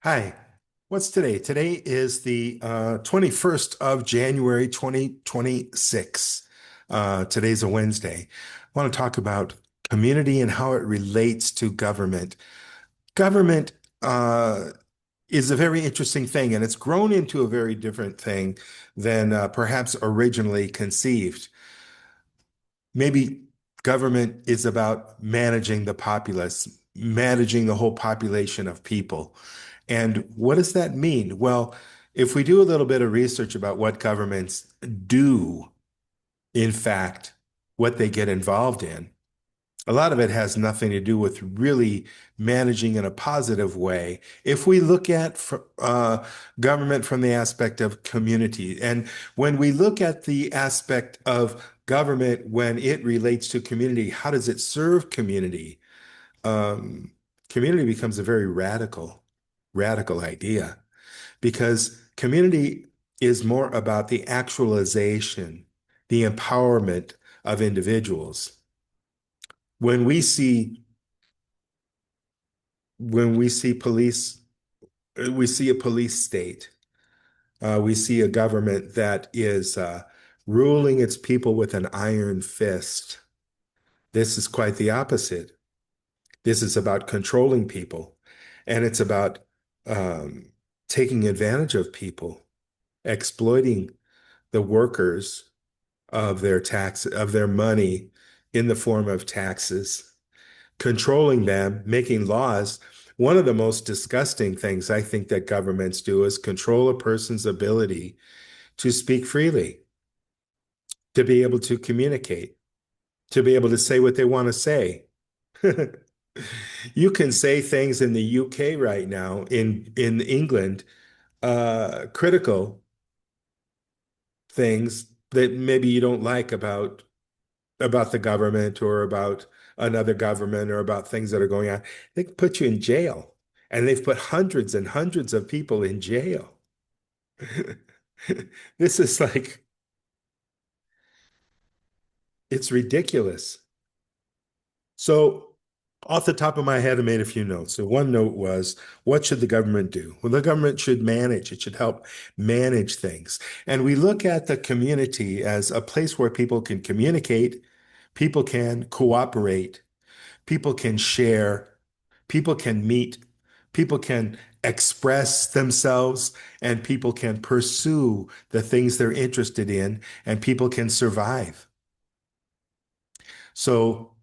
Hi, what's today? Today is the 21st of January, 2026. Today's a Wednesday. I want to talk about community and how it relates to government. Government is a very interesting thing, and it's grown into a very different thing than perhaps originally conceived. Maybe government is about managing the populace, managing the whole population of people. And what does that mean? Well, if we do a little bit of research about what governments do, in fact, what they get involved in, a lot of it has nothing to do with really managing in a positive way. If we look at government from the aspect of community, and when we look at the aspect of government when it relates to community, how does it serve community? Um, Community becomes a very radical idea because community is more about the actualization, the empowerment of individuals. When we see when we see police, we see a police state. We see a government that is ruling its people with an iron fist. This is quite the opposite. This is about controlling people, and it's about um, taking advantage of people, exploiting the workers of their money in the form of taxes, controlling them, making laws. One of the most disgusting things I think that governments do is control a person's ability to speak freely, to be able to communicate, to be able to say what they want to say. You can say things in the UK right now, in England, critical things that maybe you don't like about the government or about another government or about things that are going on. They can put you in jail. And they've put hundreds and hundreds of people in jail. This is like, it's ridiculous. So, off the top of my head, I made a few notes. So, one note was, what should the government do? Well, the government should manage, it should help manage things. And we look at the community as a place where people can communicate, people can cooperate, people can share, people can meet, people can express themselves, and people can pursue the things they're interested in, and people can survive. So,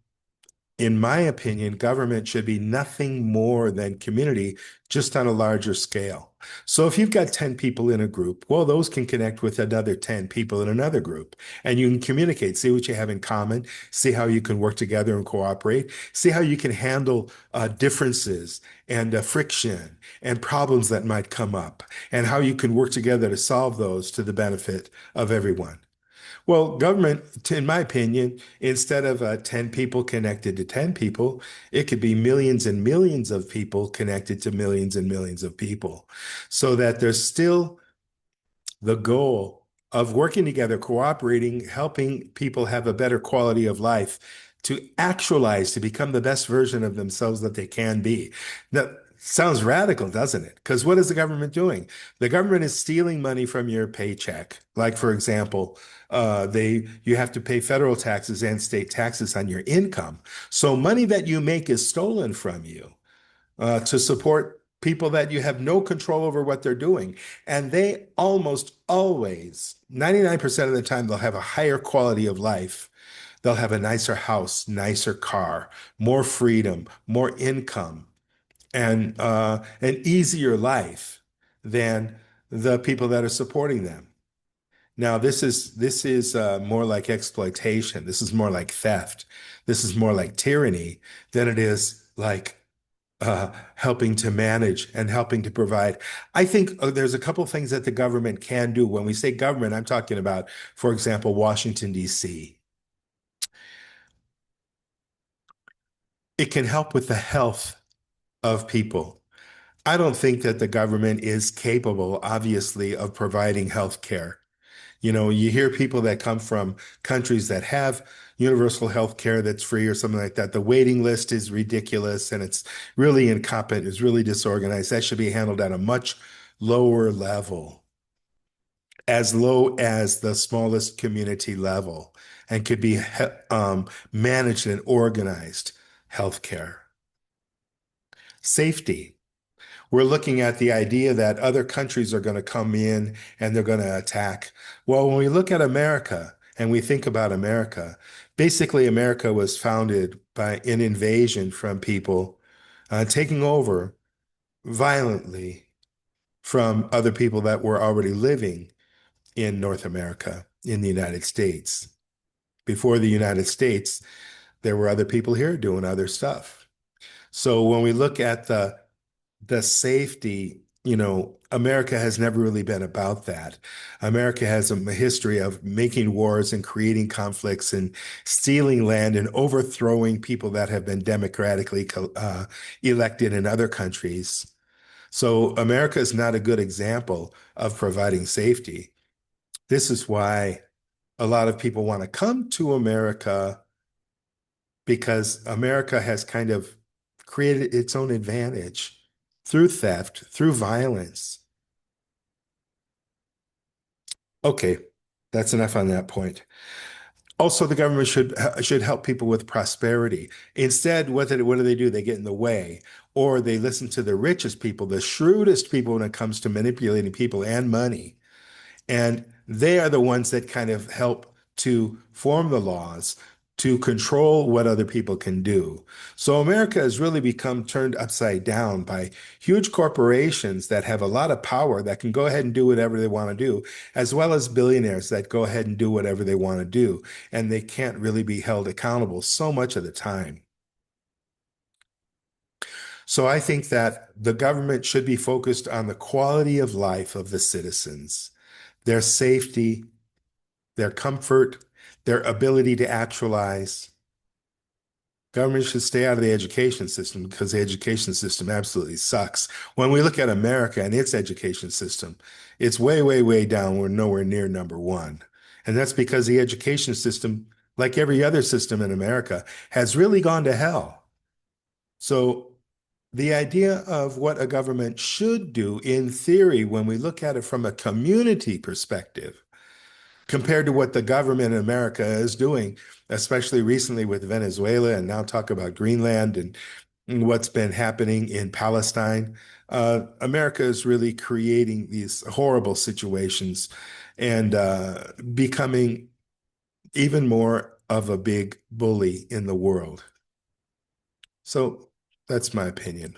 in my opinion, government should be nothing more than community, just on a larger scale. So if you've got 10 people in a group, well, those can connect with another 10 people in another group, and you can communicate, see what you have in common, see how you can work together and cooperate, see how you can handle differences and friction and problems that might come up, and how you can work together to solve those to the benefit of everyone. Well, government, in my opinion, instead of 10 people connected to 10 people, it could be millions and millions of people connected to millions and millions of people, so that there's still the goal of working together, cooperating, helping people have a better quality of life, to actualize, to become the best version of themselves that they can be. Now, sounds radical, doesn't it? Because what is the government doing? The government is stealing money from your paycheck. Like, for example, you have to pay federal taxes and state taxes on your income. So money that you make is stolen from you to support people that you have no control over what they're doing. And they almost always, 99% of the time, they'll have a higher quality of life. They'll have a nicer house, nicer car, more freedom, more income, and an easier life than the people that are supporting them. Now, this is more like exploitation. This is more like theft. This is more like tyranny than it is like helping to manage and helping to provide. I think there's a couple of things that the government can do. When we say government, I'm talking about, for example, Washington, D.C. It can help with the health of people. I don't think that the government is capable, obviously, of providing health care. You hear people that come from countries that have universal health care that's free or something like that. The waiting list is ridiculous and it's really incompetent, it's really disorganized. That should be handled at a much lower level, as low as the smallest community level, and could be managed and organized healthcare. Safety. We're looking at the idea that other countries are going to come in and they're going to attack. Well, when we look at America and we think about America, basically America was founded by an invasion from people taking over violently from other people that were already living in North America, in the United States. Before the United States, there were other people here doing other stuff. So when we look at the safety, America has never really been about that. America has a history of making wars and creating conflicts and stealing land and overthrowing people that have been democratically elected in other countries. So America is not a good example of providing safety. This is why a lot of people want to come to America, because America has kind of created its own advantage through theft, through violence. Okay, that's enough on that point. Also, the government should help people with prosperity. Instead, what do they do? They get in the way, or they listen to the richest people, the shrewdest people when it comes to manipulating people and money. And they are the ones that kind of help to form the laws to control what other people can do. So America has really become turned upside down by huge corporations that have a lot of power that can go ahead and do whatever they want to do, as well as billionaires that go ahead and do whatever they want to do. And they can't really be held accountable so much of the time. So I think that the government should be focused on the quality of life of the citizens, their safety, their comfort, their ability to actualize. Government should stay out of the education system because the education system absolutely sucks. When we look at America and its education system, it's way, way, way down. We're nowhere near number one. And that's because the education system, like every other system in America, has really gone to hell. So the idea of what a government should do, in theory, when we look at it from a community perspective, compared to what the government in America is doing, especially recently with Venezuela and now talk about Greenland and what's been happening in Palestine. America is really creating these horrible situations and becoming even more of a big bully in the world. So that's my opinion.